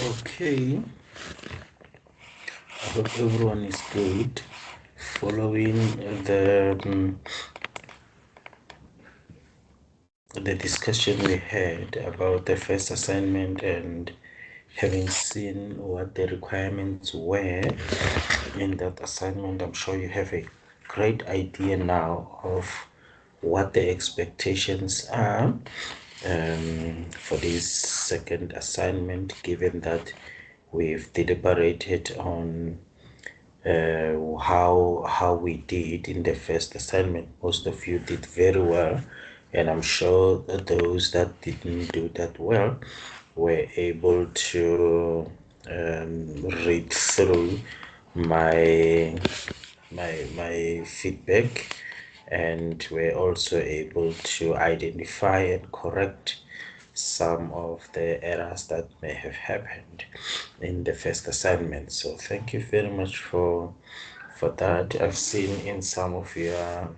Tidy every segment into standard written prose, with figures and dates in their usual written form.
Okay, I hope everyone is good. Following the discussion we had about the first assignment and having seen what the requirements were in that assignment, I'm sure you have a great idea now of what the expectations are for this second assignment, given that we've deliberated on how we did in the first assignment. Most of you did very well, and I'm sure that those that didn't do that well were able to read through my my feedback, and were also able to identify and correct some of the errors that may have happened in the first assignment. So thank you very much for that. I've seen in some of your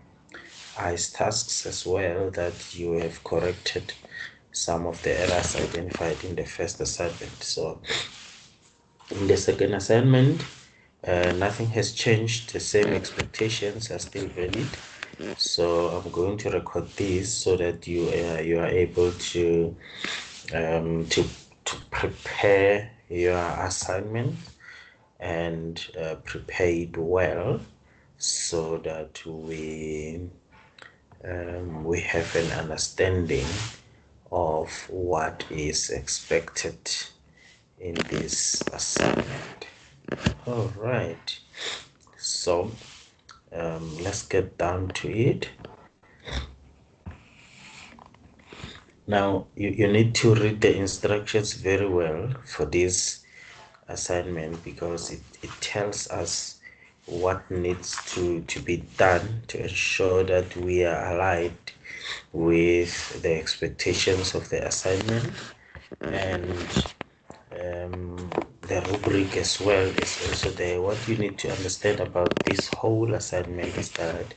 ICE tasks as well that you have corrected some of the errors identified in the first assignment. So in the second assignment, nothing has changed. The same expectations are still valid. So I'm going to record this so that you are able to to prepare your assignment and prepare it well, so that we have an understanding of what is expected in this assignment. All right, so let's get down to it. Now you need to read the instructions very well for this assignment, because it tells us what needs to be done to ensure that we are aligned with the expectations of the assignment. And the rubric as well is also there. What you need to understand about this whole assignment is that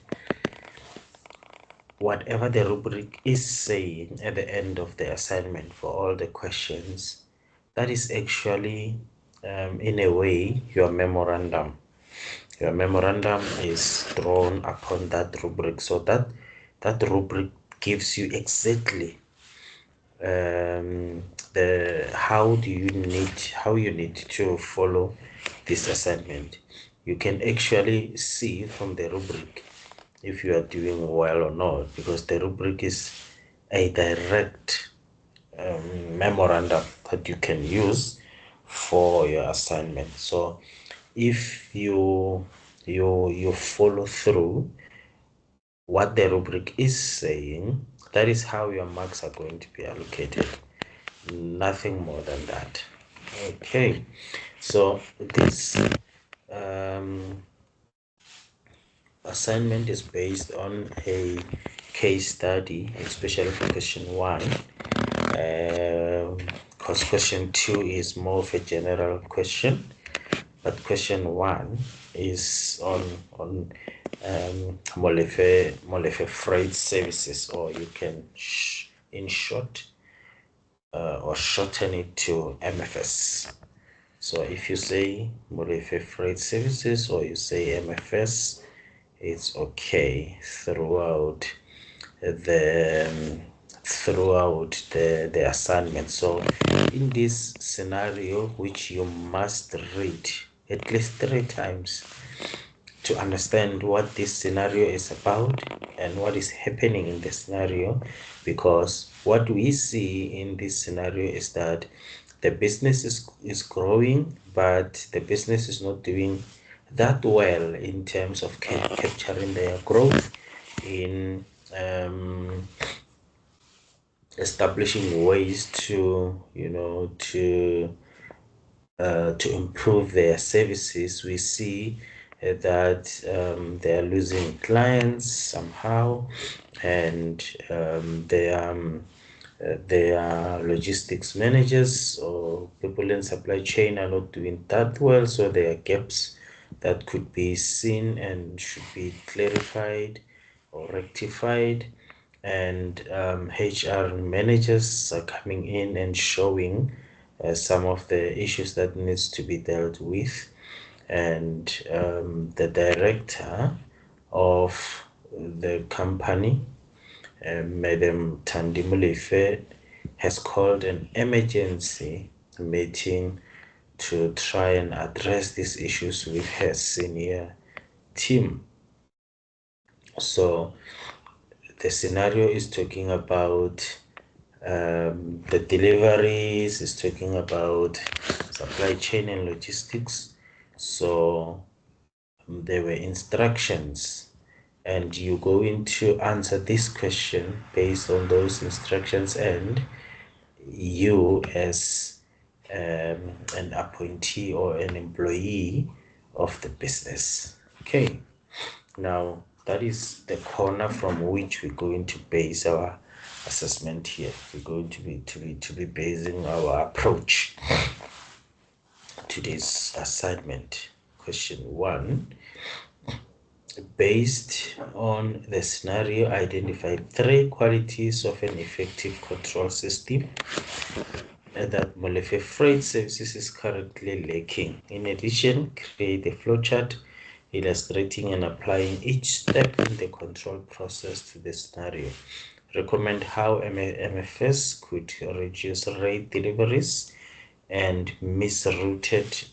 whatever the rubric is saying at the end of the assignment for all the questions, that is actually in a way your memorandum. Your memorandum is drawn upon that rubric, so that rubric gives you exactly the how you need to follow this assignment. You can actually see from the rubric if you are doing well or not, because the rubric is a direct memorandum that you can use for your assignment. So if you follow through what the rubric is saying, that is how your marks are going to be allocated, nothing more than that. Okay, so this assignment is based on a case study, especially for question 1, because question 2 is more of a general question, but question 1 is on Molefe freight services, or you can in short or shorten it to MFS. So if you say Molefe freight services or you say MFS, it's okay throughout the the assignment. So in this scenario, which you must read at least 3 times to understand what this scenario is about and what is happening in the scenario, because what we see in this scenario is that the business is growing, but the business is not doing that well in terms of capturing their growth in establishing ways to to improve their services. We see that they are losing clients somehow, and their logistics managers or people in supply chain are not doing that well. So there are gaps that could be seen and should be clarified or rectified. And HR managers are coming in and showing some of the issues that needs to be dealt with, and the director of the company, Madam Thandi Molefe, has called an emergency meeting to try and address these issues with her senior team. So the scenario is talking about the deliveries, is talking about supply chain and logistics. So there were instructions, and you going to answer this question based on those instructions, and you as an appointee or an employee of the business. Okay, now that is the corner from which we're going to base our assessment here. We're going to be basing our approach to this assignment. Question 1: based on the scenario, identify 3 qualities of an effective control system that Molefe Freight Services is currently lacking. In addition, create a flowchart illustrating and applying each step in the control process to the scenario. Recommend how MFS could reduce rate deliveries and misrouted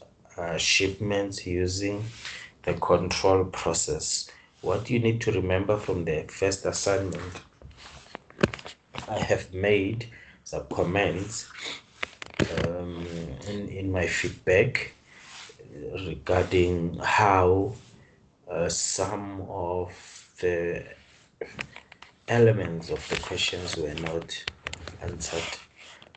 shipments using the control process. What you need to remember from the first assignment, I have made some comments in my feedback regarding how some of the elements of the questions were not answered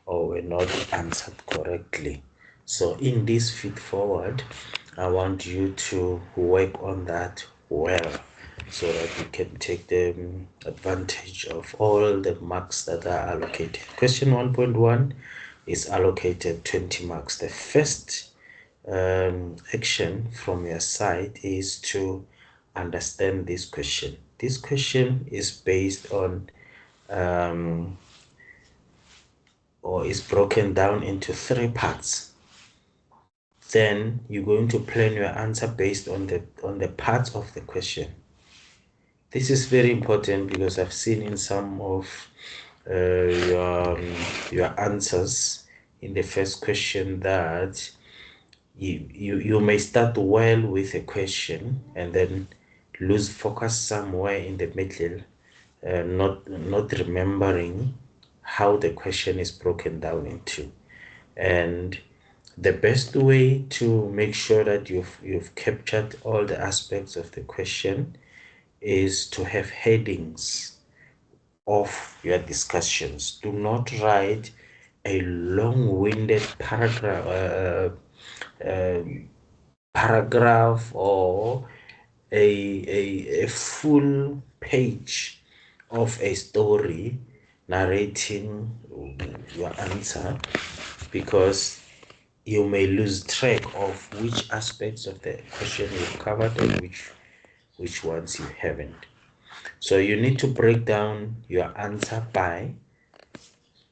or were not answered correctly. So in this feed forward, I want you to work on that well, so that you can take the advantage of all the marks that are allocated. Question 1.1 is allocated 20 marks. The first action from your side is to understand this question. This question is based on or is broken down into 3 parts. Then you're going to plan your answer based on the parts of the question. This is very important because I've seen in some of your answers in the first question that you may start well with a question and then lose focus somewhere in the middle, not remembering how the question is broken down into. And the best way to make sure that you've captured all the aspects of the question is to have headings of your discussions. Do not write a long-winded paragraph or a full page of a story narrating your answer, because you may lose track of which aspects of the question you've covered and which ones you haven't. So you need to break down your answer by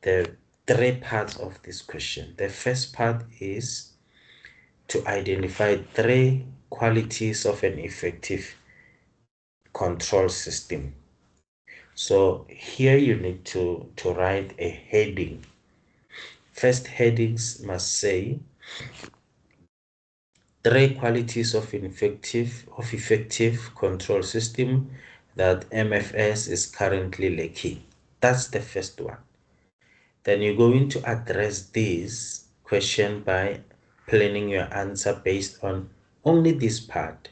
the 3 parts of this question. The first part is to identify 3 qualities of an effective control system. So here you need to write a heading. First headings must say 3 qualities of effective control system that MFS is currently lacking. That's the first one. Then you're going to address this question by planning your answer based on only this part.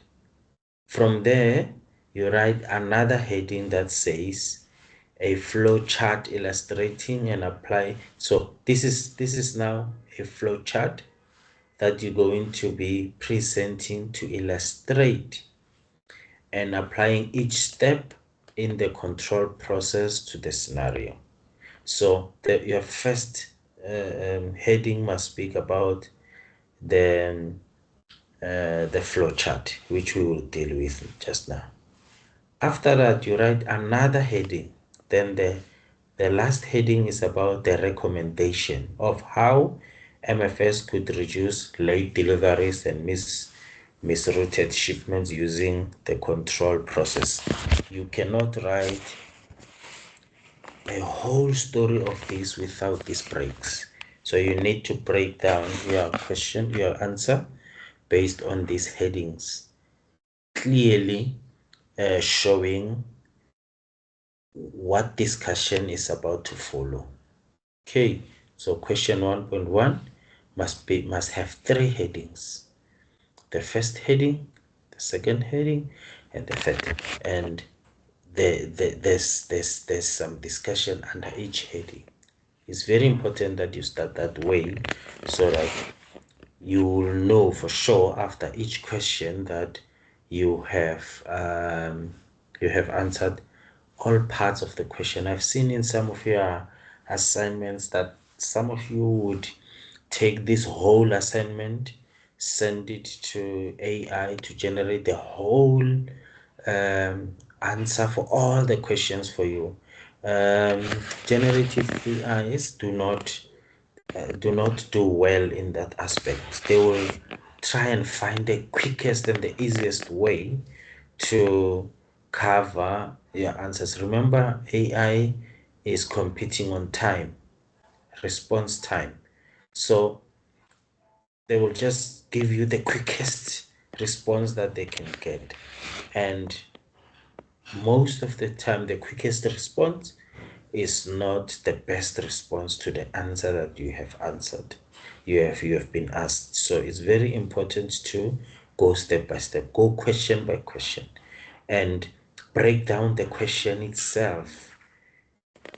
From there, you write another heading that says a flow chart illustrating and apply. So this is now a flow chart that you're going to be presenting to illustrate and applying each step in the control process to the scenario. So your first heading must speak about the flow chart, which we will deal with just now. After that, you write another heading. Then the last heading is about the recommendation of how MFS could reduce late deliveries and misrouted shipments using the control process. You cannot write a whole story of this without these breaks. So you need to break down your question, your answer, based on these headings, clearly showing what discussion is about to follow. Okay, so question 1.1 must have three headings: the first heading, the second heading, and the third. And there's some discussion under each heading. It's very important that you start that way, so that you will know for sure after each question that you have answered all parts of the question. I've seen in some of your assignments that some of you would take this whole assignment, send it to AI to generate the whole answer for all the questions for you. Generative AIs do not do well in that aspect. They will try and find the quickest and the easiest way to cover your answers. Remember, AI is competing on time, response time. So they will just give you the quickest response that they can get. And most of the time, the quickest response is not the best response to the answer that you have answered, you have been asked. So it's very important to go step by step, go question by question, and break down the question itself,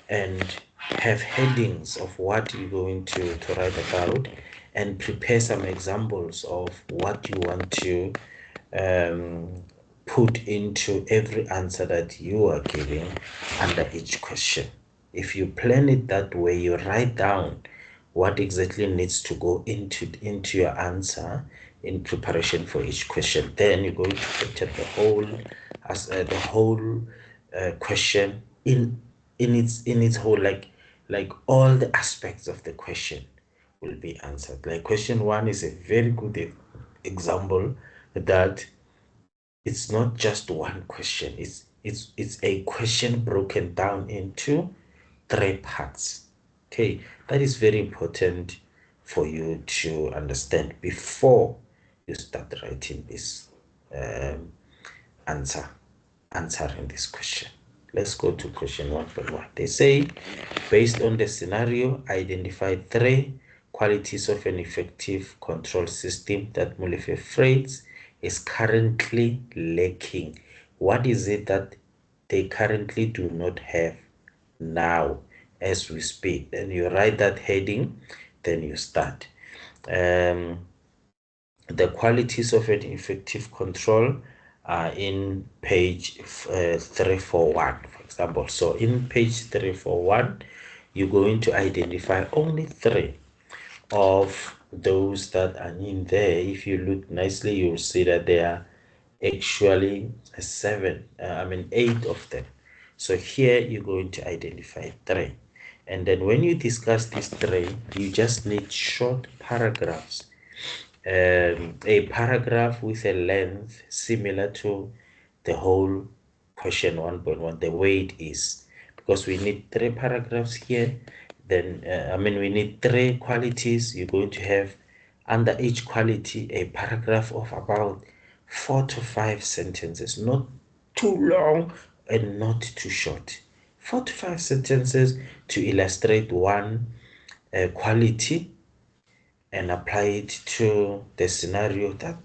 and have headings of what you're going to write about, and prepare some examples of what you want to put into every answer that you are giving under each question. If you plan it that way, you write down what exactly needs to go into your answer in preparation for each question. Then you're going to capture the whole question in its whole, like all the aspects of the question will be answered. Like question 1 is a very good example that it's not just one question, it's a question broken down into three parts. Okay, that is very important for you to understand before you start writing this answering this question. Let's go to question 1.1. They say, based on the scenario, identify three qualities of an effective control system that Molefe Freights is currently lacking. What is it that they currently do not have now as we speak? Then you write that heading, then you start. The qualities of an effective control are in page 341, for example. So in page 341, you're going to identify only three of those that are in there. If you look nicely, you'll see that there are actually eight of them. So here you're going to identify three. And then when you discuss these three, you just need short paragraphs, a paragraph with a length similar to the whole question 1.1, the way it is, because we need three paragraphs here. Then we need three qualities. You're going to have under each quality a paragraph of about 4 to 5 sentences, not too long and not too short. 4 to 5 sentences to illustrate one quality and apply it to the scenario. That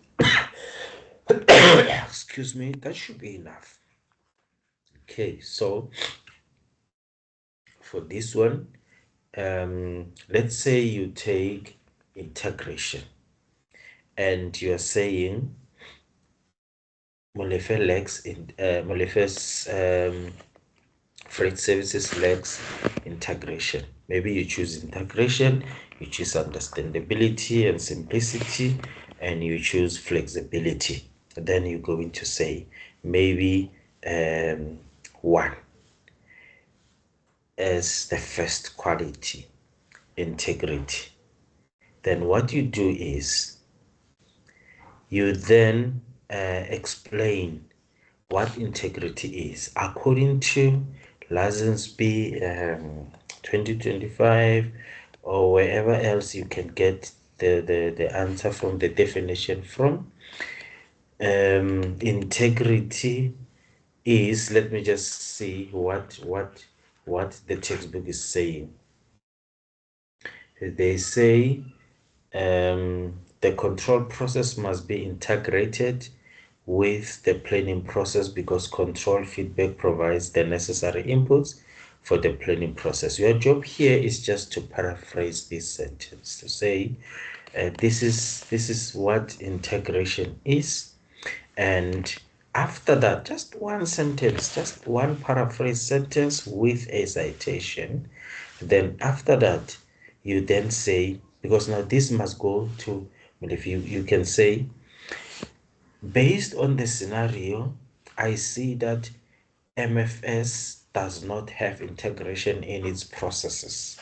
excuse me, that should be enough. Okay, so for this one, let's say you take integration and you're saying Molefe's freight services lacks integration. Maybe you choose integration, you choose understandability and simplicity, and you choose flexibility. Then you're going to say maybe one as the first quality, integrity. then what you do is you then explain what integrity is according to license B 2025 or wherever else you can get the answer from the definition from. Integrity is, let me just see what the textbook is saying. They say the control process must be integrated with the planning process because control feedback provides the necessary inputs for the planning process. Your job here is just to paraphrase this sentence to say this is what integration is, and after that, just one sentence, just one paraphrase sentence with a citation. Then after that, you then say, because now this must go to, well, if you can say, based on the scenario, I see that MFS does not have integration in its processes.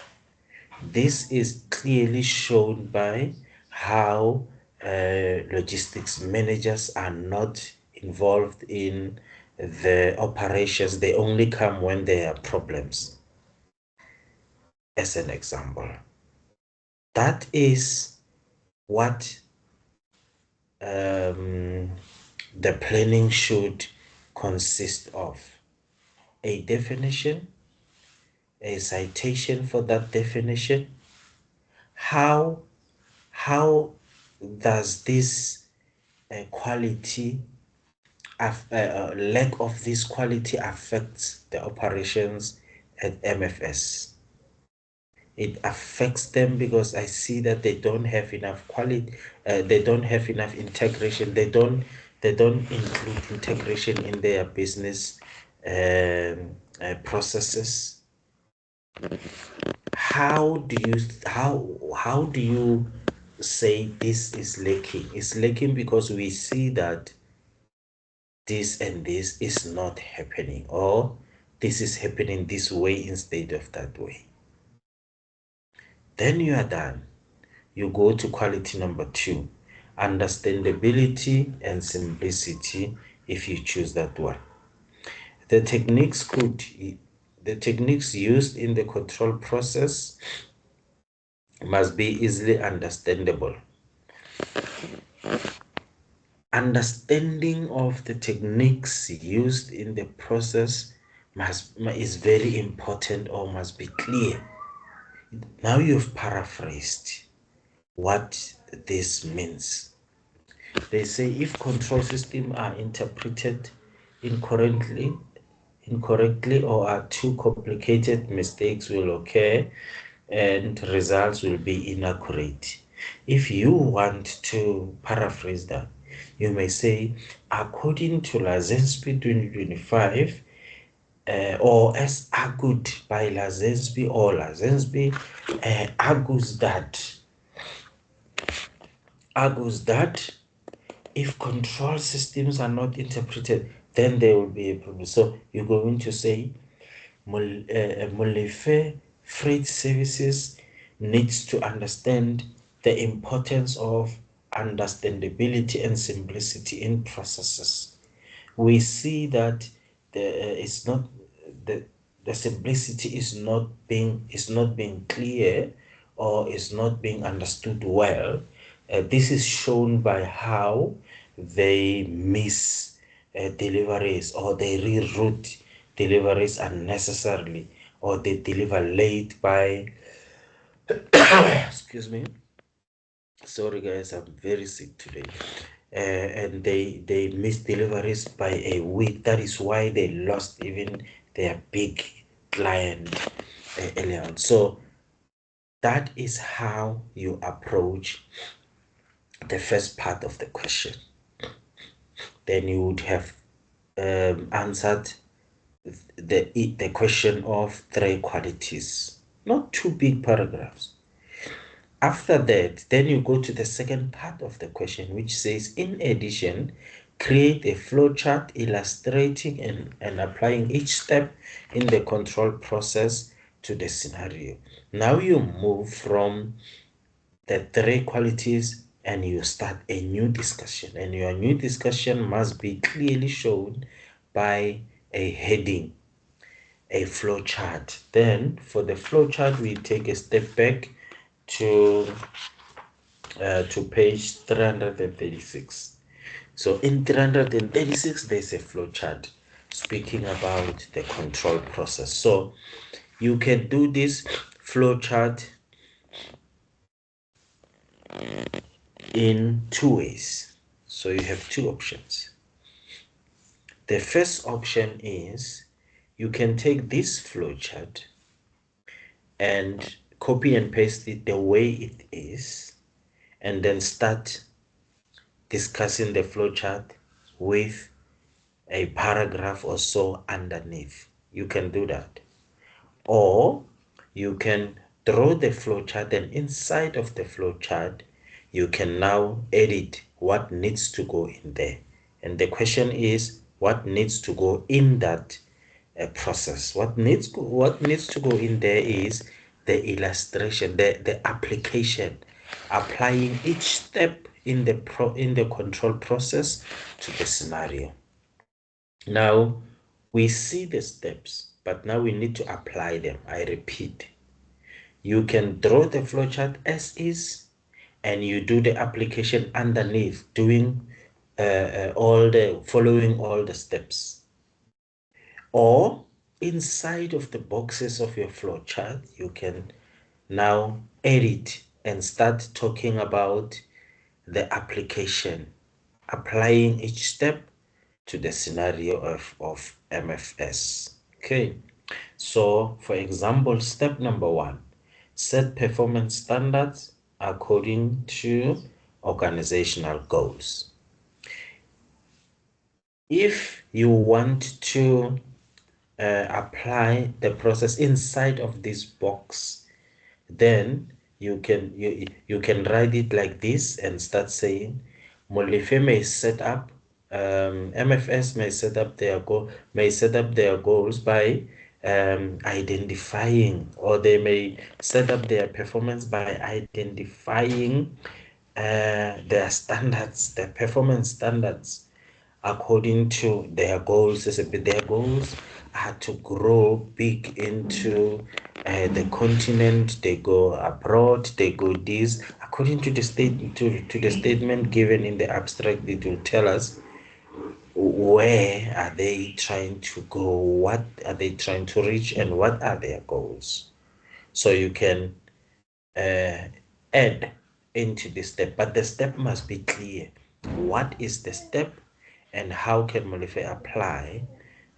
This is clearly shown by how logistics managers are not involved in the operations. They only come when there are problems. As an example, that is what the planning should consist of: a definition, a citation for that definition. How does this quality lack of this quality affects the operations at MFS? It affects them because I see that they don't have enough quality, they don't have enough integration, they don't include integration in their business processes. How do you say this is lacking? It's lacking because we see that this and this is not happening, or this is happening this way instead of that way. Then you are done. You go to quality number 2, understandability and simplicity, if you choose that one. The techniques used in the control process must be easily understandable. Understanding of the techniques used in the process is very important, or must be clear. Now you've paraphrased what this means. They say if control systems are interpreted incorrectly, or are too complicated, mistakes will occur and results will be inaccurate. If you want to paraphrase that, you may say, according to Lazensky 2025, or as argued by Lazensky, or Lazensky argues that if control systems are not interpreted, then there will be a problem. So you're going to say, Molefe Freight Services needs to understand the importance of understandability and simplicity in processes. We see that it's not the the simplicity is not being clear, or is not being understood well. This is shown by how they miss deliveries, or they reroute deliveries unnecessarily, or they deliver late by excuse me, sorry guys, I'm very sick today. And they missed deliveries by a week. That is why they lost even their big client earlier on. So that is how you approach the first part of the question. Then you would have answered the question of 3 qualities, not 2 big paragraphs. After that, then you go to the second part of the question, which says, in addition, create a flowchart illustrating and applying each step in the control process to the scenario. Now you move from the three qualities, and you start a new discussion. And your new discussion must be clearly shown by a heading, a flow chart. Then for the flow chart, we take a step back to page 336. So in 336, there's a flow chart speaking about the control process. So you can do this flow chart in two ways. So you have two options. The first option is you can take this flow chart and copy and paste it the way it is, and then start discussing the flow chart with a paragraph or so underneath. You can do that. Or you can draw the flow chart, and inside of the flow chart, you can now edit what needs to go in there. And the question is, what needs to go in that process? What needs to go in there is the illustration, the application, applying each step in the control process to the scenario. Now we see the steps, but now we need to apply them. I repeat, you can draw the flowchart as is, and you do the application underneath, doing following all the steps. Or inside of the boxes of your flowchart, you can now edit and start talking about the application, applying each step to the scenario of MFS. Okay, so for example, step number 1, set performance standards according to organizational goals. If you want to apply the process inside of this box, then you can write it like this and start saying Molefe may set up MFS may set up their goals by identifying, or they may set up their performance by identifying their standards, their performance standards according to their goals. Their goals are to grow big into the continent. They go abroad. They go this. According to the statement given in the abstract, it will tell us where are they trying to go, what are they trying to reach, and what are their goals. So you can add into the step, but the step must be clear. What is the step, and how can Molefe apply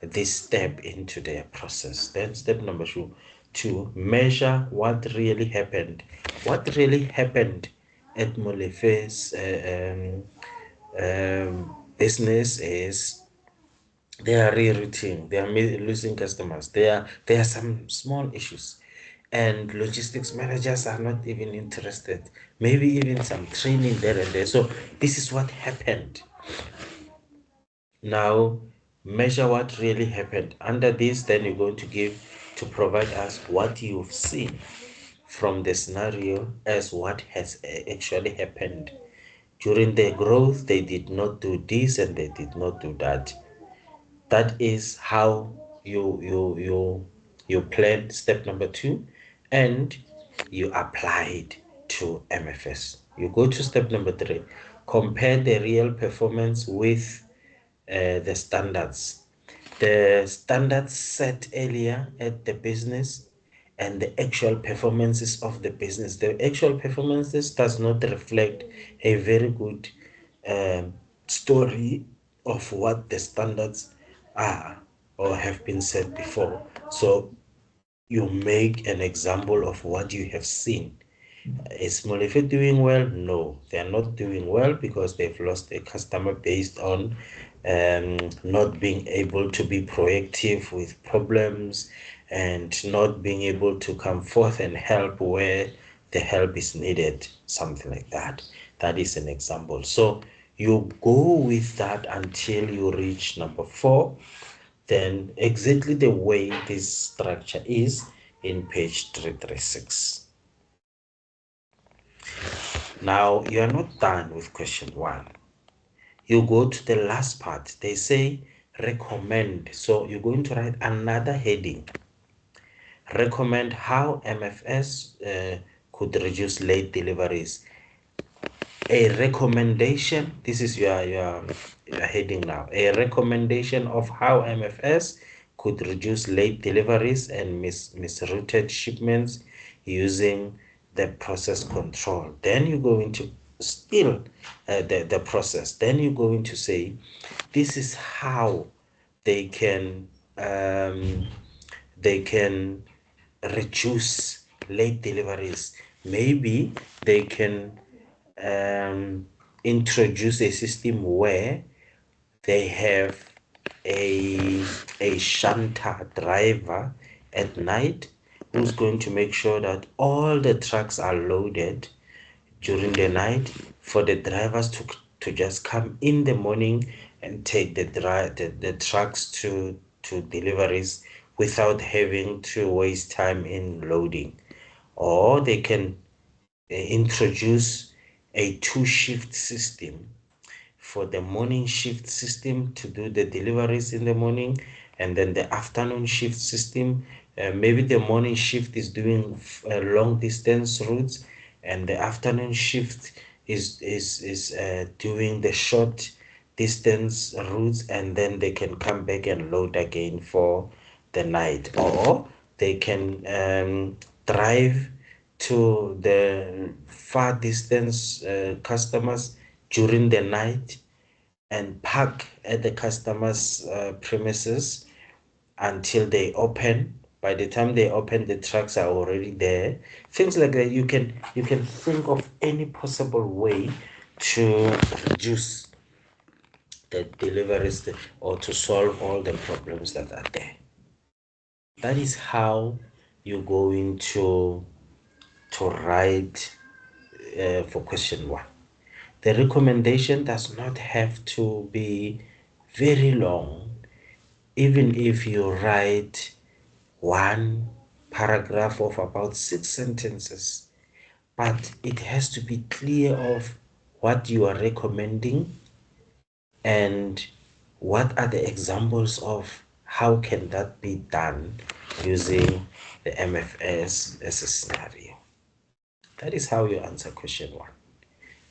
this step into their process? Then step number two, measure what really happened. What really happened at Molefe's business is they are rerouting, they are losing customers, there are some small issues, and logistics managers are not even interested, maybe even some training there and there. So this is what happened. Now measure what really happened. Under this, then you're going to provide us what you've seen from the scenario as what has actually happened. During their growth, they did not do this and they did not do that. That is how you plan step number 2, and you apply it to MFS. You go to step number 3, compare the real performance with the standards. The standards set earlier at the business and the actual performances of the business. The actual performances does not reflect a very good story of what the standards are or have been said before. So you make an example of what you have seen. Is Molefe doing well? No, they are not doing well because they've lost a customer based on not being able to be proactive with problems and not being able to come forth and help where the help is needed, something like that. That is an example. So you go with that until you reach number 4, then exactly the way this structure is in page 336. Now, you are not done with question 1. You go to the last part. They say recommend. So you're going to write another heading. Recommend how MFS could reduce late deliveries. A recommendation, this is your heading now. A recommendation of how MFS could reduce late deliveries and misrouted shipments using the process control. Then you're going to still the process. Then you're going to say this is how they can um, they can reduce late deliveries. Maybe they can introduce a system where they have a shunter driver at night who's going to make sure that all the trucks are loaded during the night, for the drivers to just come in the morning and take the trucks to deliveries without having to waste time in loading. Or they can introduce a two-shift system, for the morning shift system to do the deliveries in the morning, and then the afternoon shift system, maybe the morning shift is doing long distance routes, and the afternoon shift is doing the short distance routes, and then they can come back and load again for the night. Or they can drive to the far distance customers during the night and park at the customer's premises until they open. By the time they open, the trucks are already there. Things like that. You can think of any possible way to reduce the deliveries or to solve all the problems that are there. That is how you're going to write for question 1. The recommendation does not have to be very long, even if you write one paragraph of about 6 sentences, but it has to be clear of what you are recommending and what are the examples of how can that be done using the MFS as a scenario. That is how you answer question 1.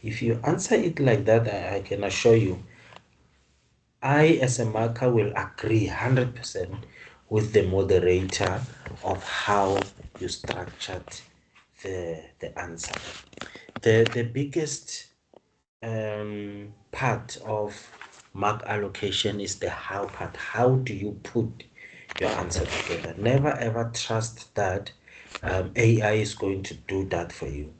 If you answer it like that, I can assure you, I as a marker will agree 100% with the moderator of how you structured the answer. The biggest part of mark allocation is the how part. How do you put your answer together? Never ever trust that AI is going to do that for you.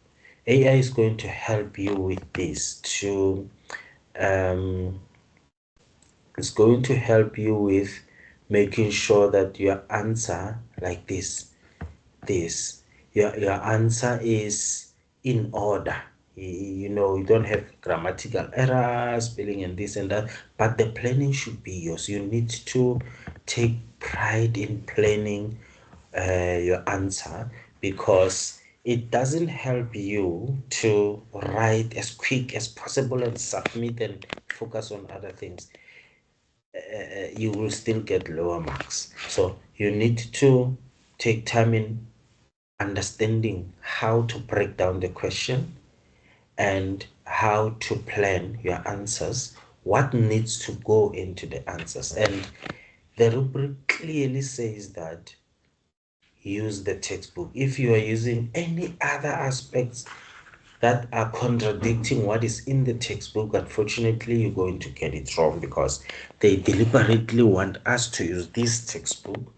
AI is going to help you with this to um, it's going to help you with making sure that your answer like this your answer is in order. You don't have grammatical errors, spelling and this and that, but the planning should be yours. You need to take pride in planning your answer, because it doesn't help you to write as quick as possible and submit and focus on other things. You will still get lower marks. So you need to take time in understanding how to break down the question and how to plan your answers, what needs to go into the answers. And the rubric clearly says that use the textbook. If you are using any other aspects that are contradicting what is in the textbook, unfortunately, you're going to get it wrong, because they deliberately want us to use this textbook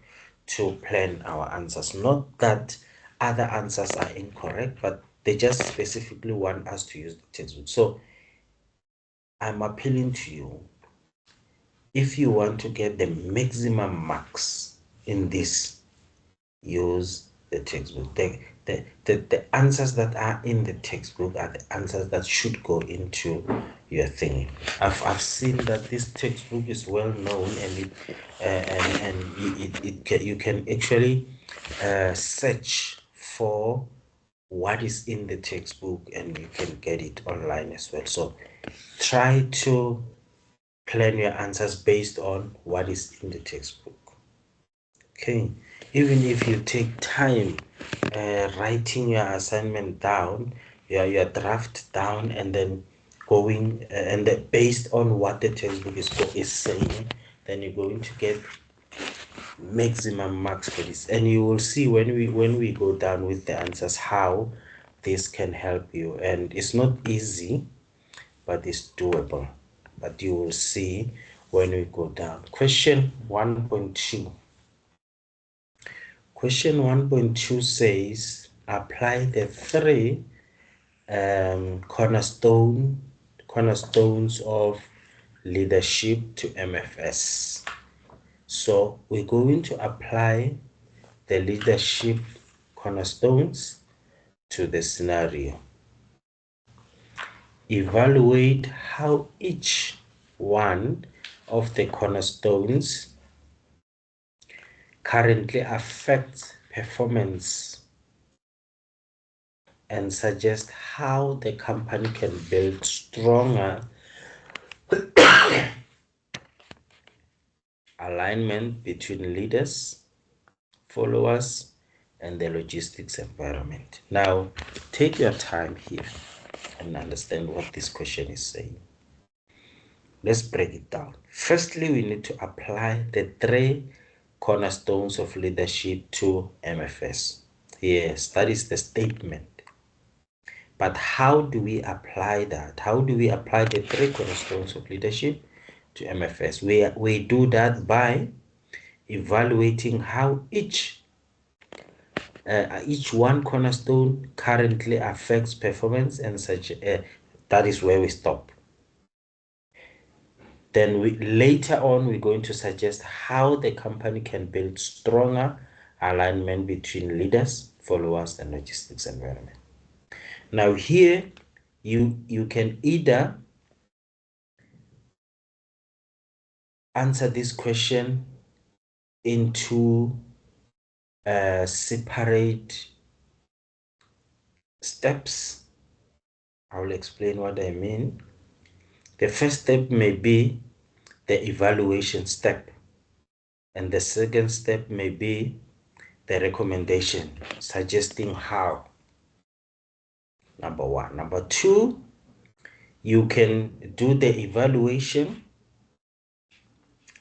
to plan our answers. Not that other answers are incorrect, but they just specifically want us to use the textbook. So I'm appealing to you, if you want to get the maximum marks in this, use the textbook. The answers that are in the textbook are the answers that should go into your thing. I've seen that this textbook is well known, and you can actually search for what is in the textbook, and you can get it online as well. So try to plan your answers based on what is in the textbook. Okay, even if you take time writing your assignment down, your draft down, and then going and then based on what the textbook is saying, then you're going to get maximum marks for this. And you will see when we go down with the answers how this can help you. And it's not easy, but it's doable. But you will see when we go down. Question 1.2. Question 1.2 says, apply the three cornerstones of leadership to MFS. So we're going to apply the leadership cornerstones to the scenario. Evaluate how each one of the cornerstones currently affects performance and suggest how the company can build stronger alignment between leaders, followers, and the logistics environment. Now, take your time here and understand what this question is saying. Let's break it down. Firstly, we need to apply the three cornerstones of leadership to MFS. Yes, that is the statement. But how do we apply that? How do we apply the three cornerstones of leadership to MFS? We do that by evaluating how each one cornerstone currently affects performance and such. That is where we stop. Then later on, we're going to suggest how the company can build stronger alignment between leaders, followers, and logistics environment. Now here, you can either answer this question into separate steps. I will explain what I mean. The first step may be the evaluation step, and the second step may be the recommendation, suggesting how. Number one. Number two, you can do the evaluation,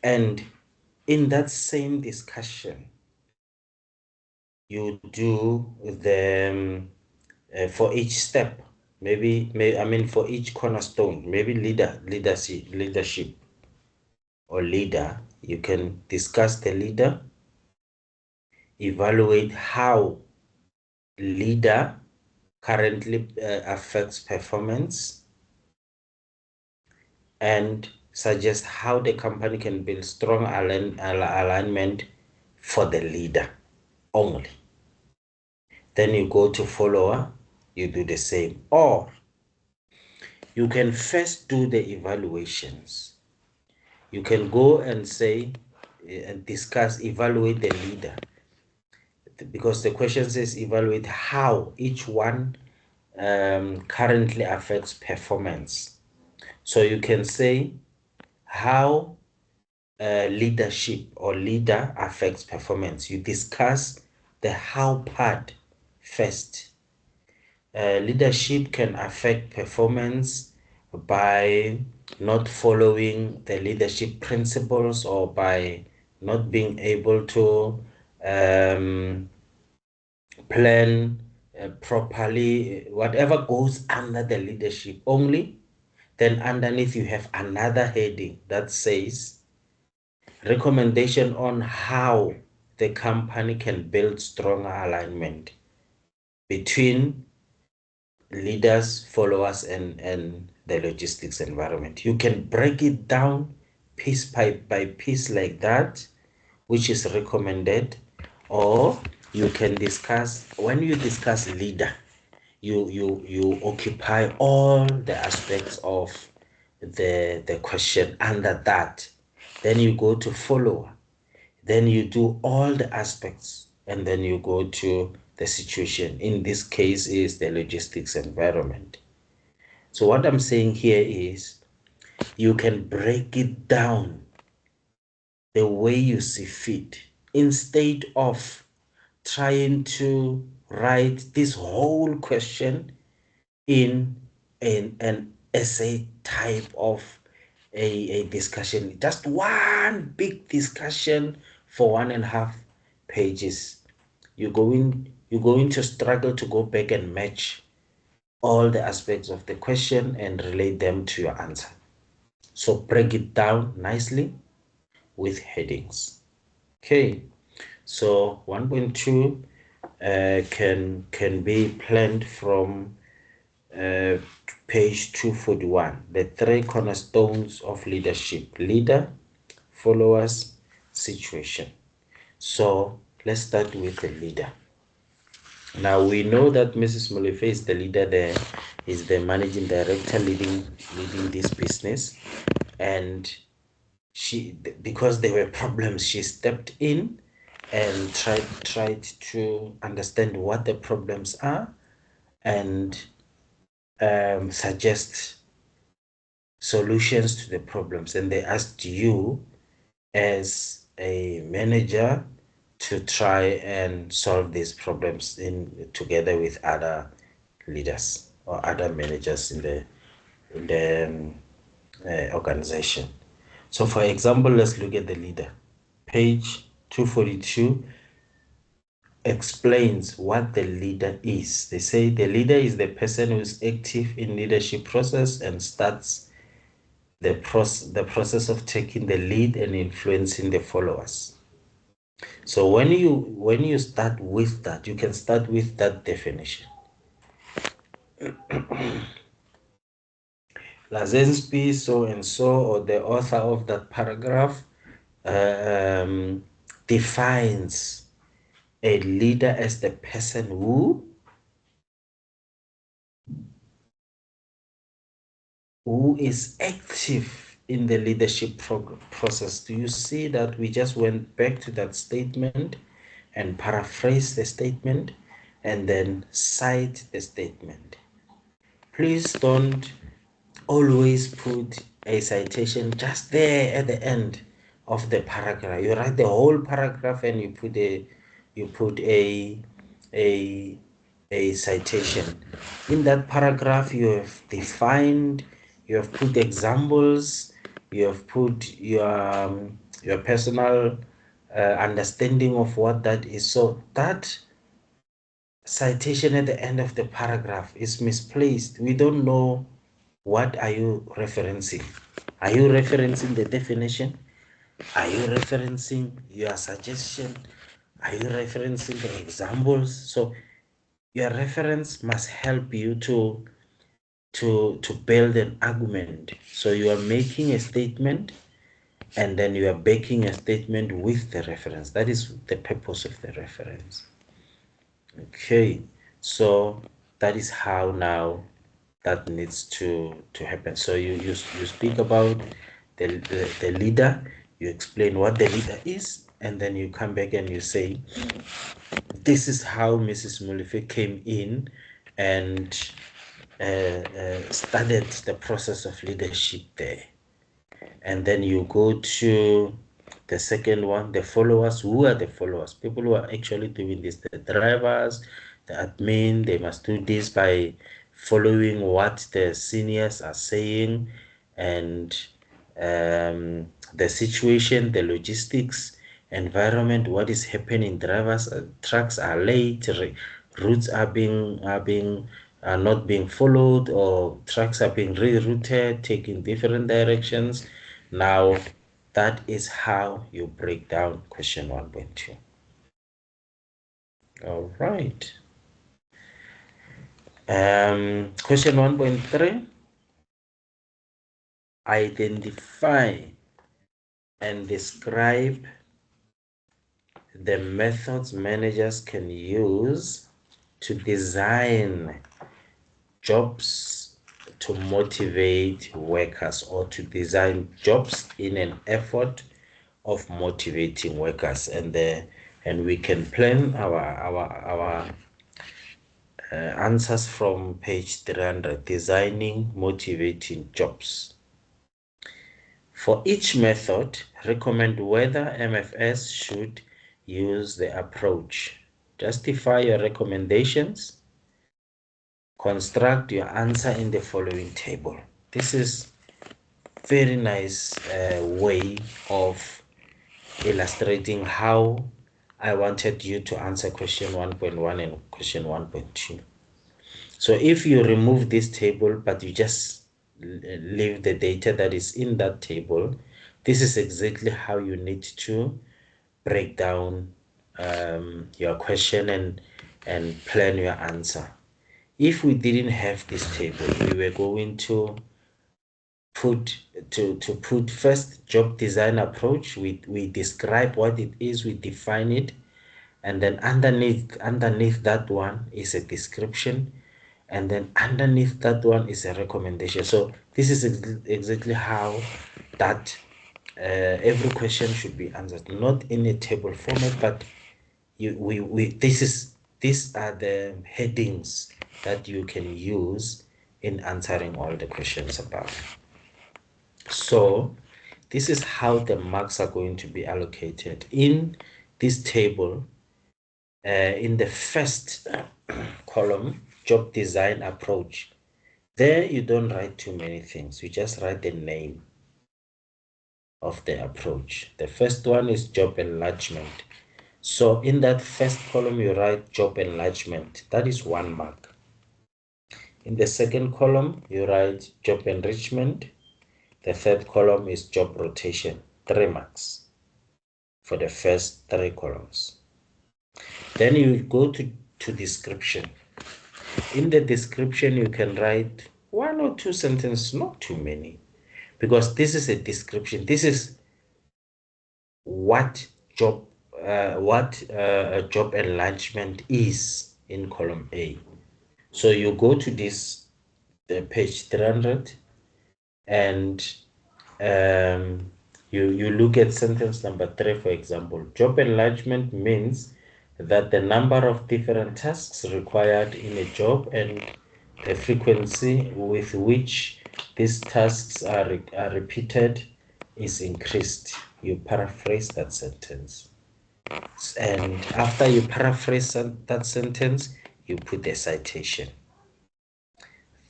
and in that same discussion, you do the for each step, for each cornerstone, maybe leadership or leader, you can discuss the leader, evaluate how leader currently affects performance, and suggest how the company can build strong alignment for the leader only. Then you go to follower, you do the same. Or you can first do the evaluations. You can go and say, and discuss, evaluate the leader. Because the question says evaluate how each one currently affects performance. So you can say how leadership or leader affects performance. You discuss the how part first. Leadership can affect performance by not following the leadership principles or by not being able to plan properly, whatever goes under the leadership only. Then underneath you have another heading that says recommendation on how the company can build stronger alignment between leaders, followers, and the logistics environment. You can break it down piece by piece like that, which is recommended, or you can discuss, when you discuss leader, you occupy all the aspects of the question under that. Then you go to follower, then you do all the aspects, and then you go to the situation. In this case is the logistics environment. So what I'm saying here is you can break it down the way you see fit instead of trying to write this whole question in an essay type of a discussion, just one big discussion for 1.5 pages. You're going to struggle to go back and match all the aspects of the question and relate them to your answer. So break it down nicely with headings. Okay, so 1.2 can be planned from uh, page 241. The three cornerstones of leadership: leader, followers, situation. So let's start with the leader. Now we know that Mrs. Molefe is the leader there, is the managing director leading this business, and she, because there were problems, she stepped in and tried to understand what the problems are and suggest solutions to the problems. And they asked you as a manager to try and solve these problems in together with other leaders or other managers in the organization. So for example, let's look at the leader. Page 242 explains what the leader is. They say the leader is the person who is active in leadership process and starts the process of taking the lead and influencing the followers. So when you start with that, you can start with that definition. Lazenby, so and so, or the author of that paragraph, defines a leader as the person who is active in the leadership process. Do you see that we just went back to that statement and paraphrase the statement and then cite the statement? Please don't always put a citation just there at the end of the paragraph. You write the whole paragraph and you put a citation. In that paragraph, you have defined, you have put examples, you have put your personal understanding of what that is. So that citation at the end of the paragraph is misplaced. We don't know what are you referencing. Are you referencing the definition? Are you referencing your suggestion? Are you referencing the examples? So your reference must help you to build an argument. So you are making a statement and then you are backing a statement with the reference. That is the purpose of the reference. Okay, so that is how now that needs to happen. So you speak about the leader, you explain what the leader is, and then you come back and you say, this is how Mrs. Molefe came in and started the process of leadership there. And then you go to the second one, the followers. Who are the followers? People who are actually doing this, the drivers, the admin. They must do this by following what the seniors are saying, and the situation, the logistics environment, what is happening. Drivers, trucks are late, routes are not being followed, or trucks are being rerouted, taking different directions. Now that is how you break down question 1.2. All right. Question 1.3, identify and describe the methods managers can use to design jobs to motivate workers, or to design jobs in an effort of motivating workers. And we can plan our answers from page 300, designing motivating jobs. For each method, recommend whether MFS should use the approach. Justify your recommendations. Construct your answer in the following table. This is very nice way of illustrating how I wanted you to answer question 1.1 and question 1.2. So if you remove this table, but you just leave the data that is in that table, this is exactly how you need to break down your question and plan your answer. If we didn't have this table, we were going to put first job design approach. We describe what it is, we define it, and then underneath that one is a description, and then underneath that one is a recommendation. So this is exactly how that every question should be answered, not in a table format, but these are the headings that you can use in answering all the questions above. So this is how the marks are going to be allocated in this table. In the first column, job design approach, there you don't write too many things, you just write the name of the approach. The first one is job enlargement. So in that first column you write job enlargement, that is 1 mark. In the second column you write job enrichment. The third column is job rotation, 3 marks for the first 3 columns. Then you go to description. In the description you can write 1 or 2 sentences, not too many, because this is a description. This is what job job enlargement is in column A. So you go to this page 300 and you look at sentence number 3, for example. Job enlargement means that the number of different tasks required in a job and the frequency with which these tasks are repeated is increased. You paraphrase that sentence. And after you paraphrase that sentence, you put a citation.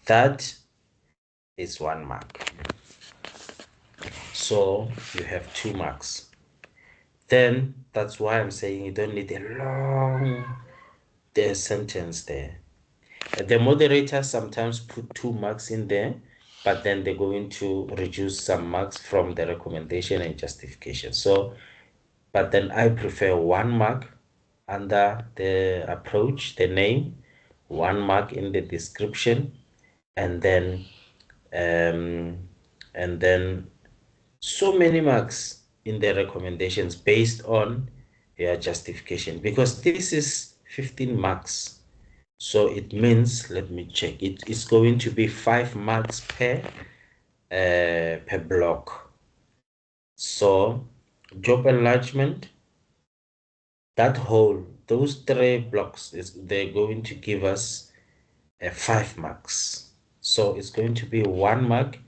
That is 1 mark. So you have 2 marks. Then that's why I'm saying you don't need a long sentence there. The moderators sometimes put 2 marks in there, but then they're going to reduce some marks from the recommendation and justification. So, but then I prefer 1 mark under the approach, the name, 1 mark in the description, and then so many marks in the recommendations based on your justification, because this is 15 marks. So it means, let me check, it is going to be 5 marks per block. So job enlargement, that whole, those 3 blocks, they're going to give us 5 marks. So it's going to be 1 mark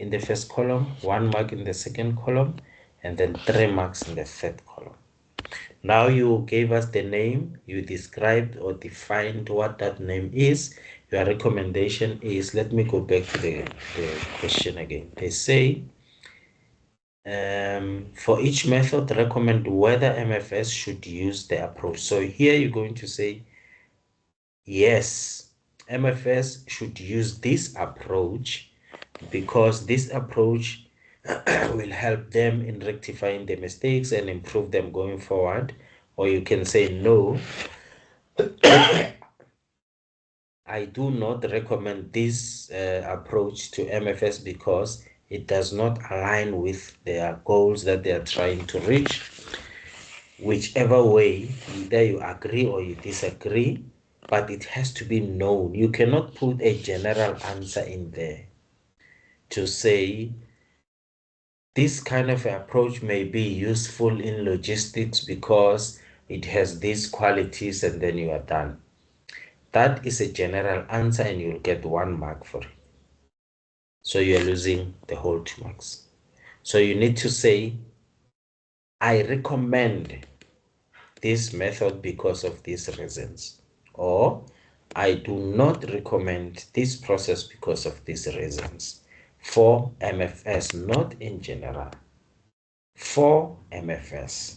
in the first column, 1 mark in the second column, and then 3 marks in the third column. Now you gave us the name, you described or defined what that name is. Your recommendation is, let me go back to the question again. They say, for each method, recommend whether MFS should use the approach. So here you're going to say, yes, MFS should use this approach because this approach will help them in rectifying the mistakes and improve them going forward. Or you can say, no, I do not recommend this approach to MFS because it does not align with their goals that they are trying to reach. Whichever way, either you agree or you disagree, but it has to be known. You cannot put a general answer in there to say this kind of approach may be useful in logistics because it has these qualities, and then you are done. That is a general answer and you'll get 1 mark for it. So you're losing the whole 2 marks. So you need to say, I recommend this method because of these reasons, or I do not recommend this process because of these reasons. For MFS, not in general. For MFS,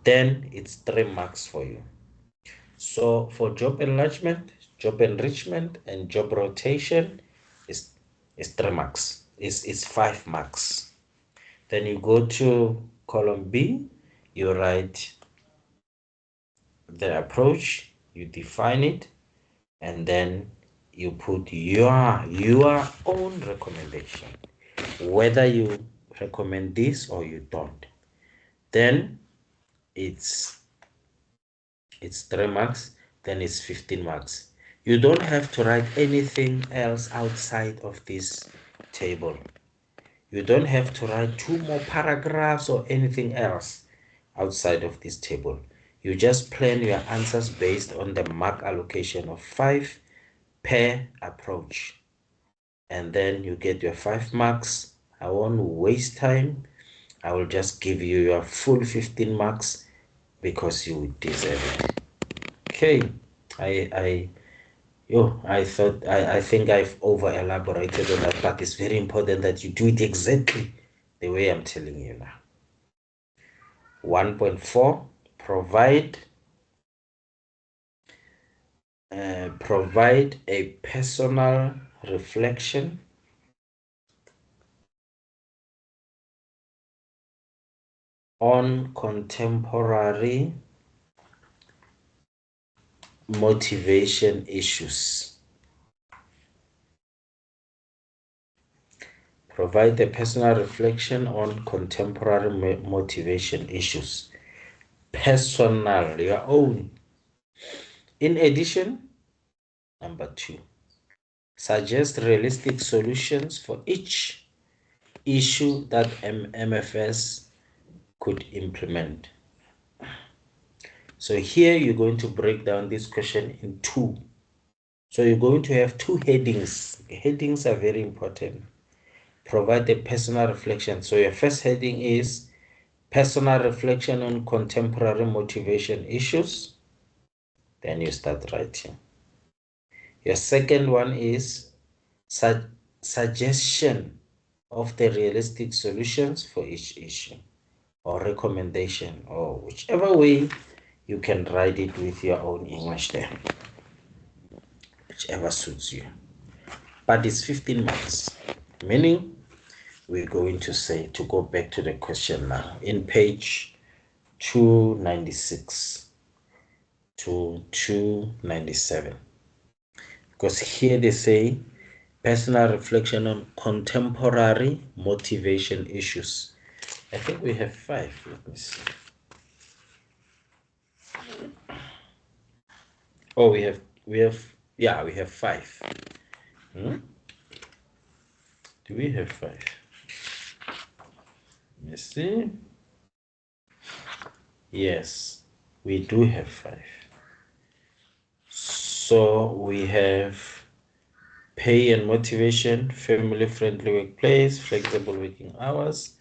then it's 3 marks for you. So for job enlargement, job enrichment, and job rotation is 3 marks. It's 5 marks. Then you go to column B, you write the approach, you define it, and then you put your own recommendation, whether you recommend this or you don't. Then it's 3 marks, then it's 15 marks. You don't have to write anything else outside of this table. You don't have to write 2 more paragraphs or anything else outside of this table. You just plan your answers based on the mark allocation of 5 per approach. And then you get your 5 marks. I won't waste time. I will just give you your full 15 marks because you deserve it. Okay. I think I've over elaborated on that, but it's very important that you do it exactly the way I'm telling you now. 1.4, provide a personal reflection on contemporary motivation issues. Provide a personal reflection on contemporary motivation issues. Personal, your own. In addition, number 2, suggest realistic solutions for each issue that MFS could implement. So here you're going to break down this question in 2. So you're going to have 2 headings. Headings are very important. Provide a personal reflection. So your first heading is personal reflection on contemporary motivation issues. Then you start writing. Your second one is suggestion of the realistic solutions for each issue, or recommendation, or whichever way you can write it with your own English there, whichever suits you. But it's 15 marks, meaning we're going to say, to go back to the question now, in page 296 to 297, because here they say personal reflection on contemporary motivation issues. I think we have 5. Let me see. Oh, we have 5. Do we have 5? Let me see. Yes, we do have 5. So we have pay and motivation, family-friendly workplace, flexible working hours,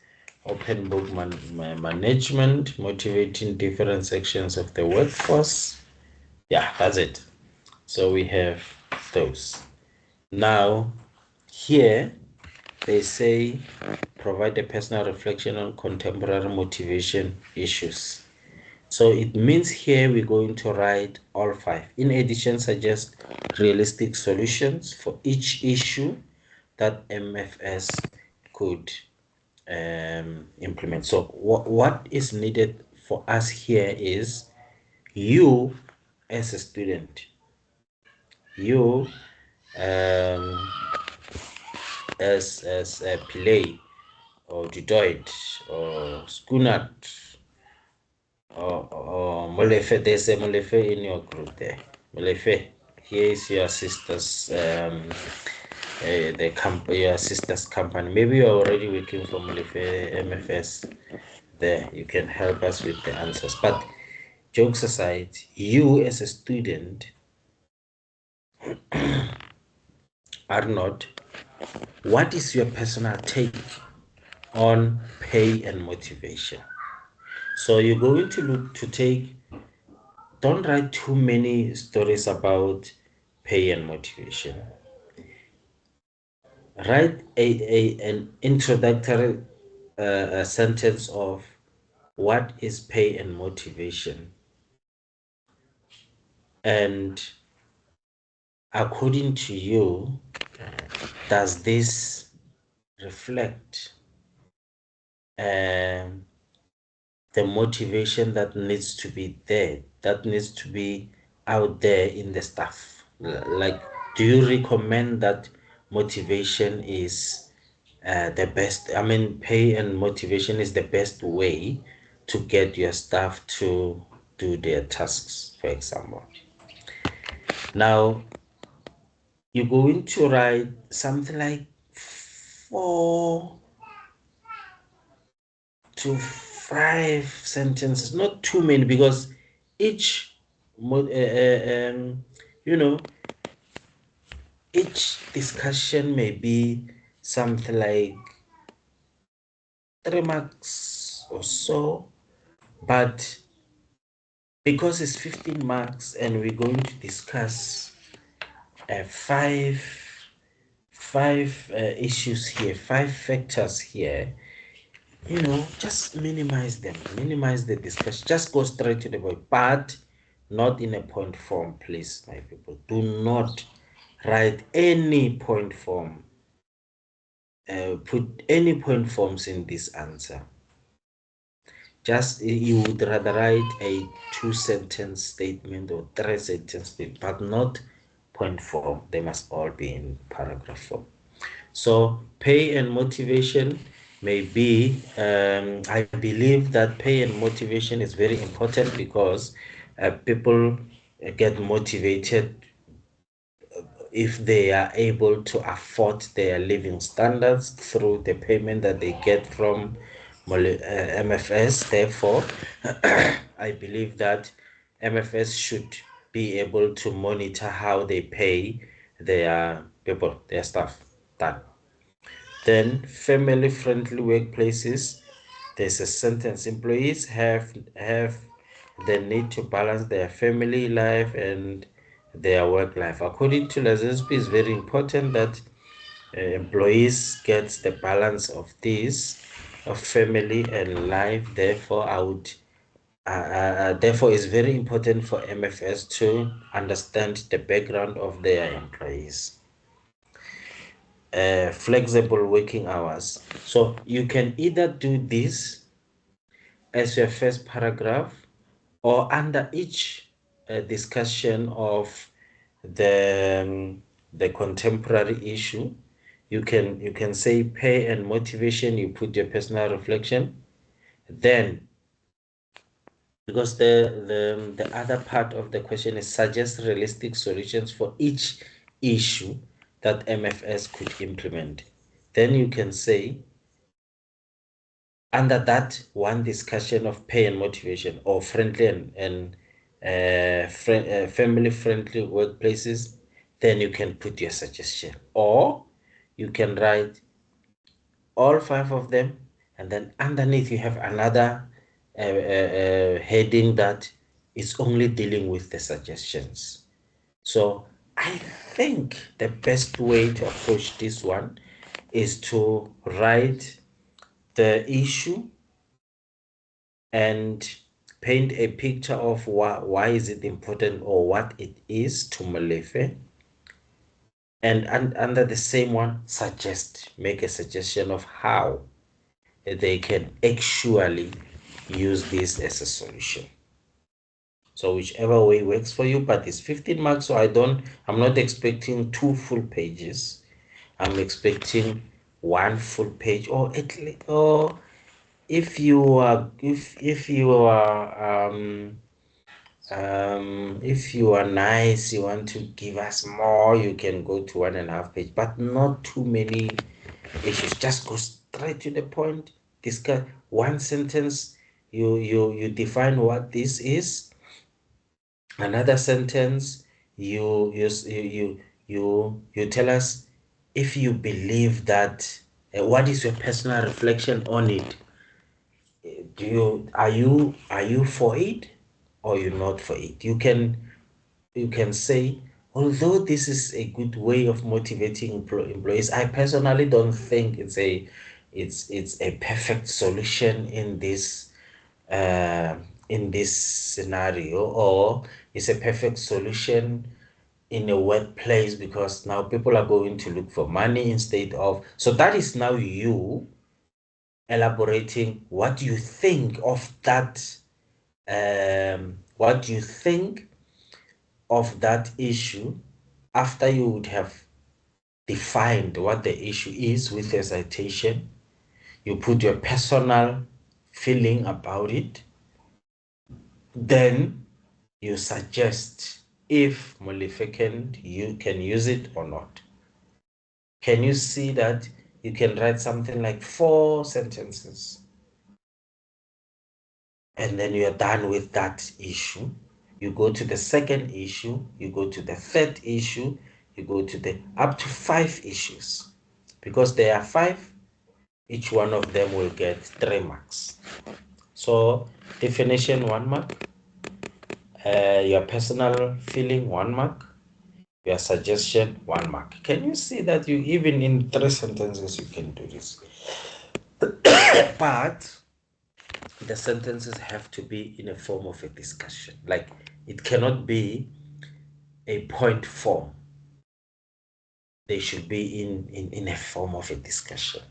open book management, motivating different sections of the workforce. Yeah, that's it. So we have those. Now, here they say provide a personal reflection on contemporary motivation issues. So it means here we're going to write all 5. In addition, suggest realistic solutions for each issue that MFS could implement. So what is needed for us here is you as a student, you as a Pillay or Dudoit or Schoonert or Molefe. There's a Molefe in your group there. Molefe, here is your sister's your sister's company. Maybe you're already working for Molefe MFS. There, you can help us with the answers. But jokes aside, you as a student, Arnold, what is your personal take on pay and motivation? So you're going to look to take, don't write too many stories about pay and motivation. Write an introductory a sentence of what is pay and motivation, and according to you, does this reflect um, the motivation that needs to be there, that needs to be out there in the staff? Like, do you recommend that motivation is the best? I mean, pay and motivation is the best way to get your staff to do their tasks, for example. Now, you're going to write something like 4 to 5 sentences, not too many, because each you know, each discussion may be something like 3 marks or so, but because it's 15 marks and we're going to discuss five issues here, 5 factors here, just minimize them, minimize the discussion, just go straight to the point, but not in a point form, please, my people. Do not write any point form, put any point forms in this answer. Just, you would rather write a 2-sentence statement or 3-sentence statement, but not point form. They must all be in paragraph form. So pay and motivation may be, I believe that pay and motivation is very important, because people get motivated if they are able to afford their living standards through the payment that they get from MFS. Therefore, I believe that MFS should be able to monitor how they pay their people, their staff. Done. Then, family-friendly workplaces. There's a sentence: employees have the need to balance their family life and their work life. According to Lazinski, it's very important that employees get the balance of this, of family and life. Therefore, therefore, it's very important for MFS to understand the background of their employees. Flexible working hours. So you can either do this as your first paragraph, or under each discussion of the contemporary issue. You can say pay and motivation, you put your personal reflection. Then, because the other part of the question is suggest realistic solutions for each issue that MFS could implement, then you can say, under that one discussion of pay and motivation, or friendly and family friendly workplaces, then you can put your suggestion, or you can write all 5 of them, and then underneath you have another heading that is only dealing with the suggestions. So I think the best way to approach this one is to write the issue and paint a picture of why is it important, or what it is to Molefe, and under the same one, make a suggestion of how they can actually use this as a solution. So whichever way works for you, but it's 15 marks, so I'm not expecting 2 full pages. I'm expecting 1 full page, or at least, or if you are if you are nice, you want to give us more, you can go to 1.5 page, but not too many issues. Just go straight to the point. Discuss 1 sentence. You define what this is. Another sentence, you tell us if you believe that, what is your personal reflection on it? Are you for it, or you're not for it? You can say, although this is a good way of motivating employees, I personally don't think it's a perfect solution in this scenario, or it's a perfect solution in a workplace, because now people are going to look for money instead of. So that is now you elaborating what you think of that, what you think of that issue, after you would have defined what the issue is with a citation. You put your personal feeling about it, then you suggest if Molefe you can use it or not. Can you see that you can write something like 4 sentences, and then you're done with that issue? You go to the second issue, you go to the third issue, you go to the up to 5 issues. Because there are 5, each one of them will get 3 marks. So definition 1 mark, your personal feeling 1 mark, your suggestion 1 mark. Can you see that you even in 3 sentences you can do this? But the sentences have to be in a form of a discussion. Like, it cannot be a point form. They should be in a form of a discussion.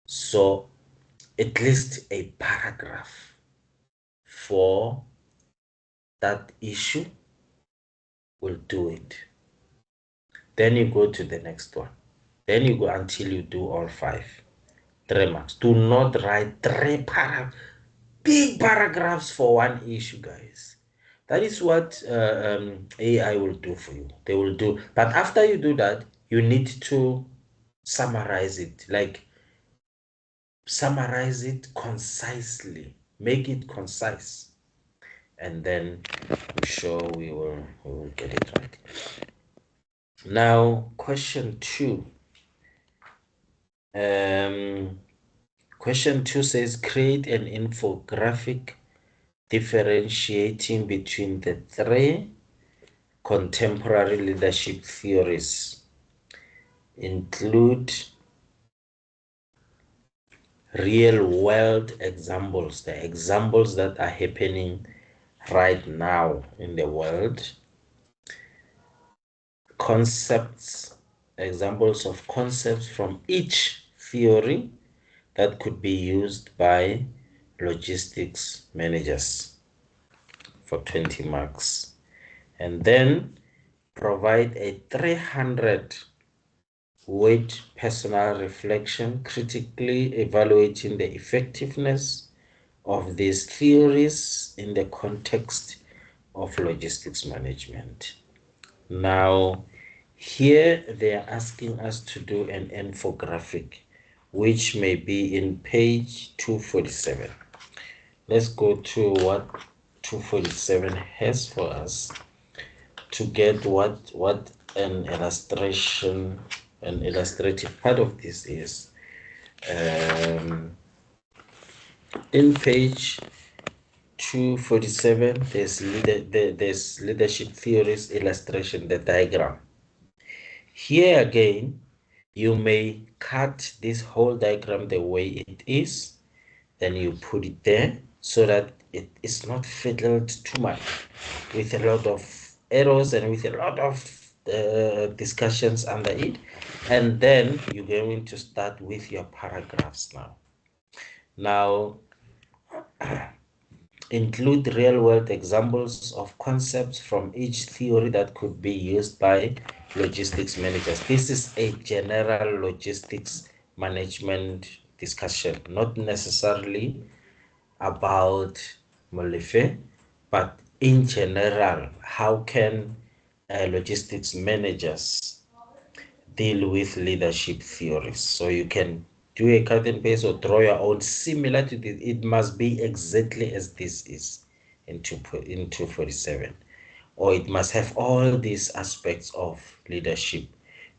So at least a paragraph for that issue will do it. Then you go to the next one. Then you go until you do all 5. 3 marks. Do not write 3 big paragraphs for one issue, guys. That is what AI will do for you. They will do. But after you do that, you need to summarize it. Like, summarize it concisely. Make it concise. And then I'm sure we will get it right. Now, question 2. Question 2 says, create an infographic differentiating between the 3 contemporary leadership theories. Include real world examples, the examples that are happening right now in the world. Concepts, examples of concepts from each theory that could be used by logistics managers for 20 marks. And then provide a 300 word personal reflection, critically evaluating the effectiveness of these theories in the context of logistics management. Now, here they are asking us to do an infographic, which may be in page 247. Let's go to what 247 has for us to get what an illustration, an illustrative part of this is. In page 247, there's leadership theories illustration, the diagram. Here again, you may cut this whole diagram the way it is, then you put it there so that it is not fiddled too much with a lot of errors and with a lot of discussions under it. And then you're going to start with your paragraphs now. Now, include real-world examples of concepts from each theory that could be used by logistics managers. This is a general logistics management discussion, not necessarily about Molefe, but in general, how can logistics managers deal with leadership theories? So you can do a cut and paste or draw your own similar to this. It must be exactly as this is in 247. or it must have all these aspects of leadership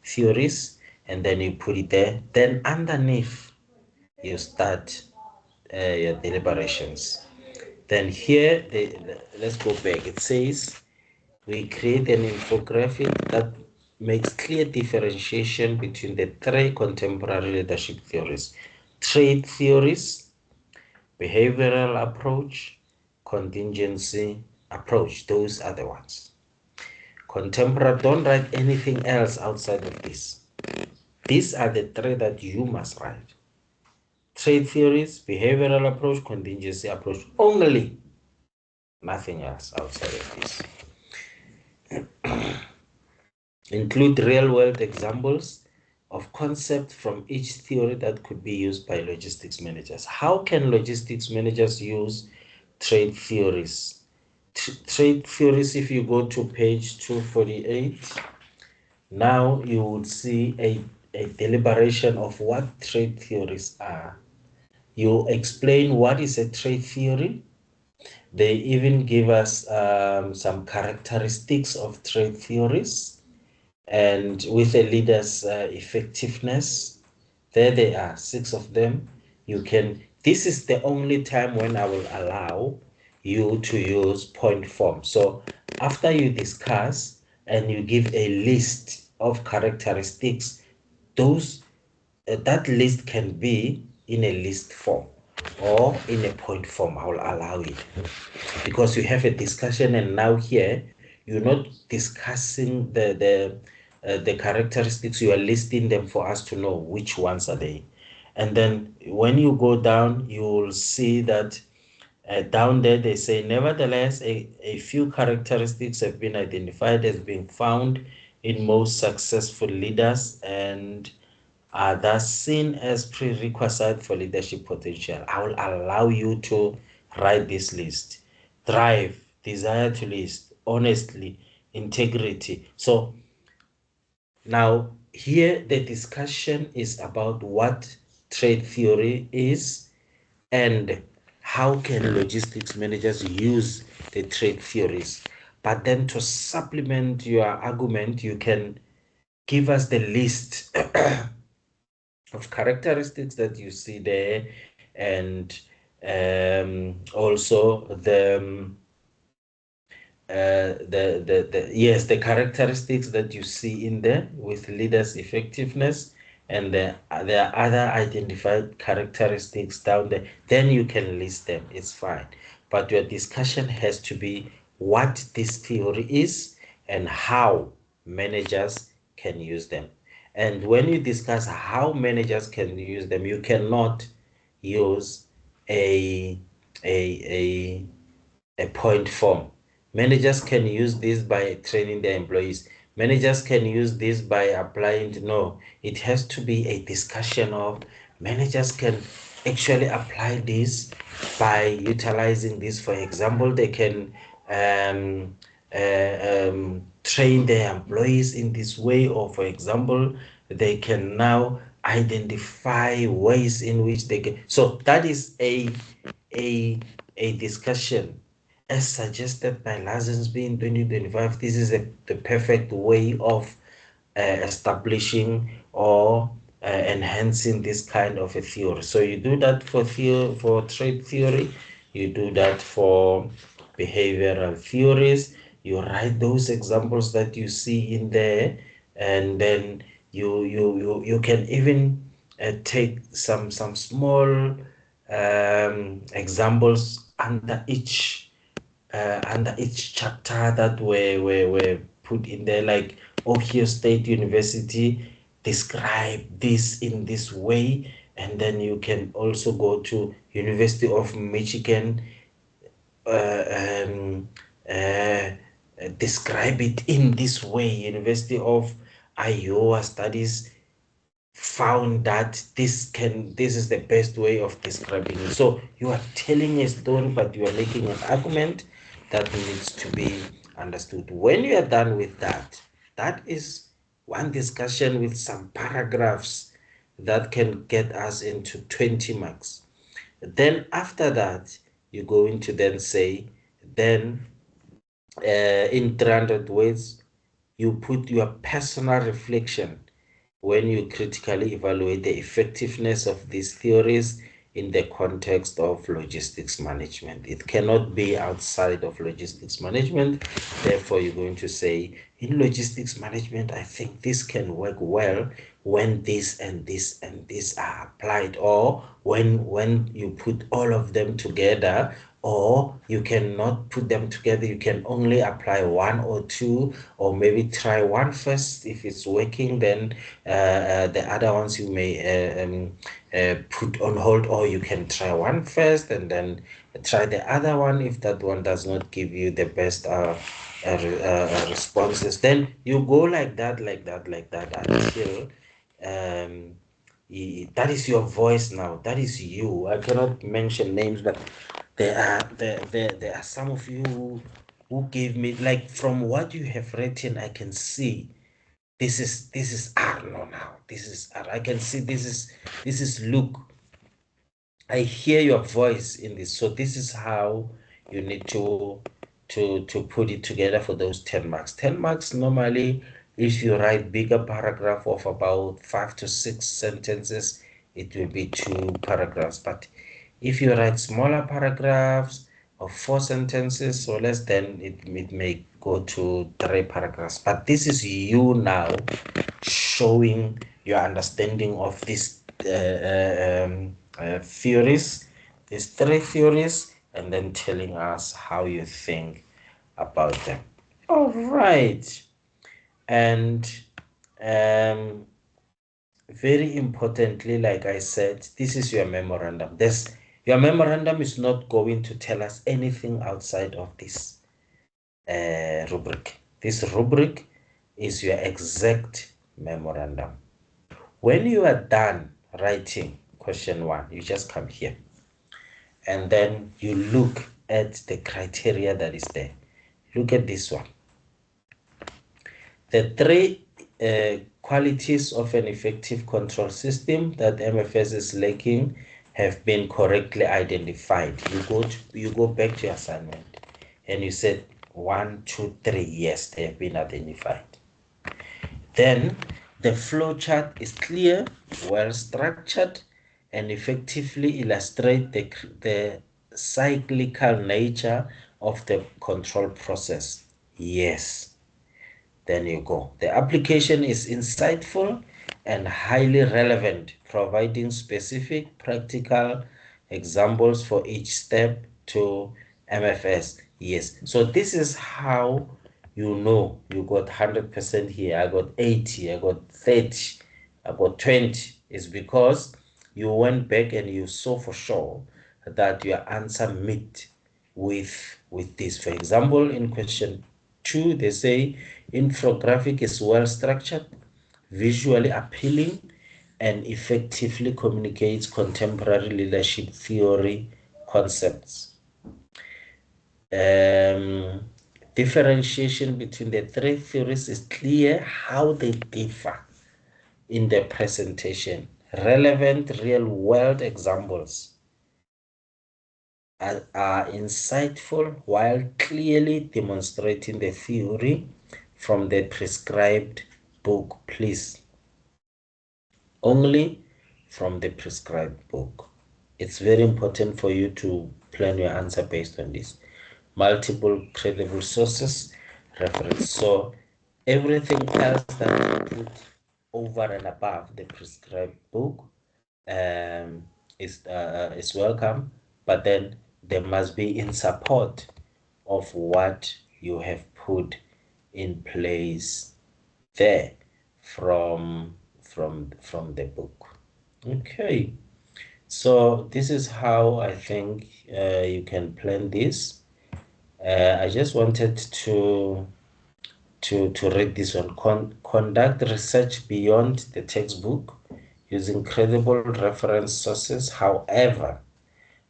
theories, and then you put it there. Then underneath, you start your deliberations. Then here, let's go back. It says we create an infographic that makes clear differentiation between the three contemporary leadership theories: trait theories, behavioral approach, contingency approach. Those are the ones. Contemporary, don't write anything else outside of this. These are the three that you must write: trait theories, behavioral approach, contingency approach only. Nothing else outside of this. Include real-world examples of concepts from each theory that could be used by logistics managers. How can logistics managers use trait theories? Trait theories, if you go to page 248, now you would see a deliberation of what trait theories are. You explain what is a trait theory. They even give us some characteristics of trait theories, and with a leader's effectiveness. There they are, 6 of them. This is the only time when I will allow you to use point form. So after you discuss and you give a list of characteristics, those that list can be in a list form or in a point form. I will allow it because you have a discussion, and now here you're not discussing the characteristics. You are listing them for us to know which ones are they. And then when you go down, you will see that down there they say, nevertheless, a few characteristics have been identified as being found in most successful leaders and are thus seen as prerequisite for leadership potential. I will allow you to write this list: drive, desire to lead, honestly, integrity. So now here the discussion is about what trade theory is and how can logistics managers use the trade theories. But then to supplement your argument, you can give us the list of characteristics that you see there, and also the characteristics that you see in there with leaders effectiveness, and there are other identified characteristics down there. Then you can list them, it's fine, but your discussion has to be what this theory is and how managers can use them. And when you discuss how managers can use them, you cannot use a a a point form. Managers can use this by training their employees. Managers can use this by applying to, no, it has to be a discussion of managers can actually apply this by utilizing this. For example, they can train their employees in this way, or for example, they can now identify ways in which they can. So that is a a discussion as suggested by Lazenby in 2025. This is the perfect way of establishing or enhancing this kind of a theory. So you do that for trade theory, you do that for behavioral theories, you write those examples that you see in there, and then you can even take some small examples under each chapter that were put in there, like Ohio State University describe this in this way, and then you can also go to University of Michigan, uh, um, uh, describe it in this way. University of Iowa studies found that this is the best way of describing it. So you are telling a story, but you are making an argument that needs to be understood. When you are done with that, that is one discussion with some paragraphs that can get us into 20 marks. Then after that, you're going to then say, then in 300 words, you put your personal reflection when you critically evaluate the effectiveness of these theories in the context of logistics management. It cannot be outside of logistics management. Therefore, you're going to say, in logistics management, I think this can work well when this and this and this are applied, or when you put all of them together, or you cannot put them together, you can only apply one or two, or maybe try one first. If it's working, then the other ones you may put on hold, or you can try one first and then try the other one. If that one does not give you the best responses, then you go like that, like that, like that, until um that is your voice now. That is you. I cannot mention names, but there are some of you who gave me, like, from what you have written, I can see this is Arno now. This is I can see this is Luke. I hear your voice in this. So this is how you need to put it together for those 10 marks. 10 marks normally, if you write bigger paragraph of about 5 to 6 sentences, it will be 2 paragraphs. But if you write smaller paragraphs of 4 sentences or less, then it may go to 3 paragraphs. But this is you now showing your understanding of these theories, these 3 theories, and then telling us how you think about them. All right. And um, very importantly, like I said, this is your memorandum. Your memorandum is not going to tell us anything outside of this rubric. This rubric is your exact memorandum. When you are done writing question 1, you just come here and then you look at the criteria that is there. Look at this one. The 3 qualities of an effective control system that MFS is lacking have been correctly identified. You go back to your assignment and you said 1, 2, 3. Yes, they have been identified. Then the flowchart is clear, well structured, and effectively illustrate the cyclical nature of the control process. Yes. Then you go. The application is insightful and highly relevant, providing specific practical examples for each step to MFS. Yes. So this is how you know you got 100% here. I got 80, I got 30, I got 20. It's because you went back and you saw for sure that your answer met with this. For example, in question 2, they say infographic is well structured, visually appealing, and effectively communicates contemporary leadership theory concepts. Differentiation between the 3 theories is clear how they differ in the presentation. Relevant real-world examples are insightful while clearly demonstrating the theory from the prescribed book. Please, only from the prescribed book. It's very important for you to plan your answer based on this. Multiple credible sources, reference. So everything else that you put over and above the prescribed book is welcome, but then there must be in support of what you have put in place there from the book. Okay, so this is how I think you can plan this. I just wanted to read this one. Conduct research beyond the textbook using credible reference sources. However,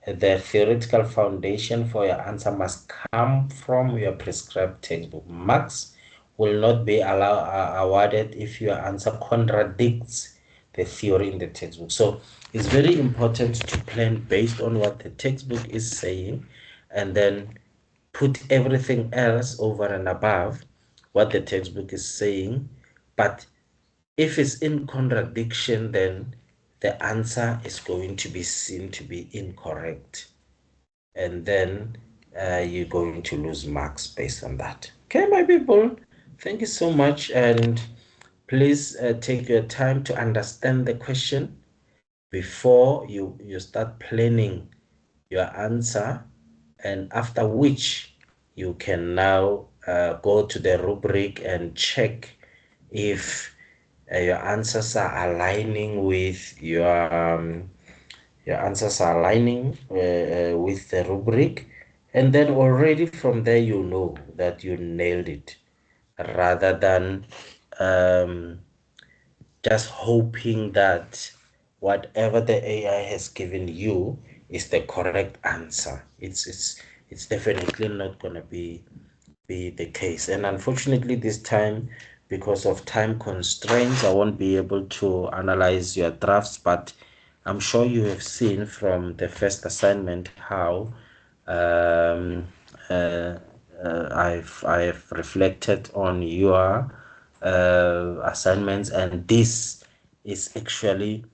the theoretical foundation for your answer must come from your prescribed textbook. Marks will not be awarded if your answer contradicts the theory in the textbook. So it's very important to plan based on what the textbook is saying, and then put everything else over and above what the textbook is saying. But if it's in contradiction, then the answer is going to be seen to be incorrect. And then you're going to lose marks based on that. Okay, my people, thank you so much. And please take your time to understand the question before you start planning your answer, and after which you can now go to the rubric and check if your answers are aligning with your answers are aligning with the rubric, and then already from there you know that you nailed it, rather than um, just hoping that whatever the AI has given you is the correct answer. It's definitely not gonna be the case. And unfortunately, this time, because of time constraints, I won't be able to analyze your drafts, but I'm sure you have seen from the first assignment how um, uh, I've reflected on your assignments, and this is actually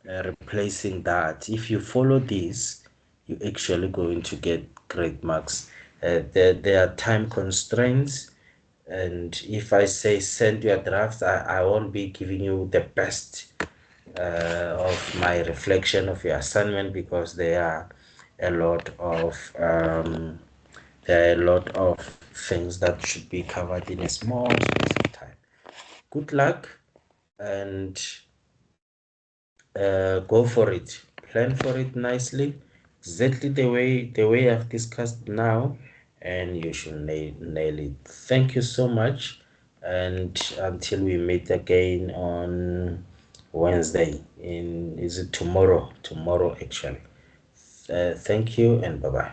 replacing that. If you follow this, you're actually going to get great marks. There are time constraints, and if I say send your drafts, I won't be giving you the best of my reflection of your assignment, because a lot of there are a lot of things that should be covered in a small space of time. Good luck, and go for it. Plan for it nicely, exactly the way I've discussed now, and you should nail it. Thank you so much, and until we meet again on Wednesday. In is it tomorrow? Tomorrow actually. Thank you, and bye bye.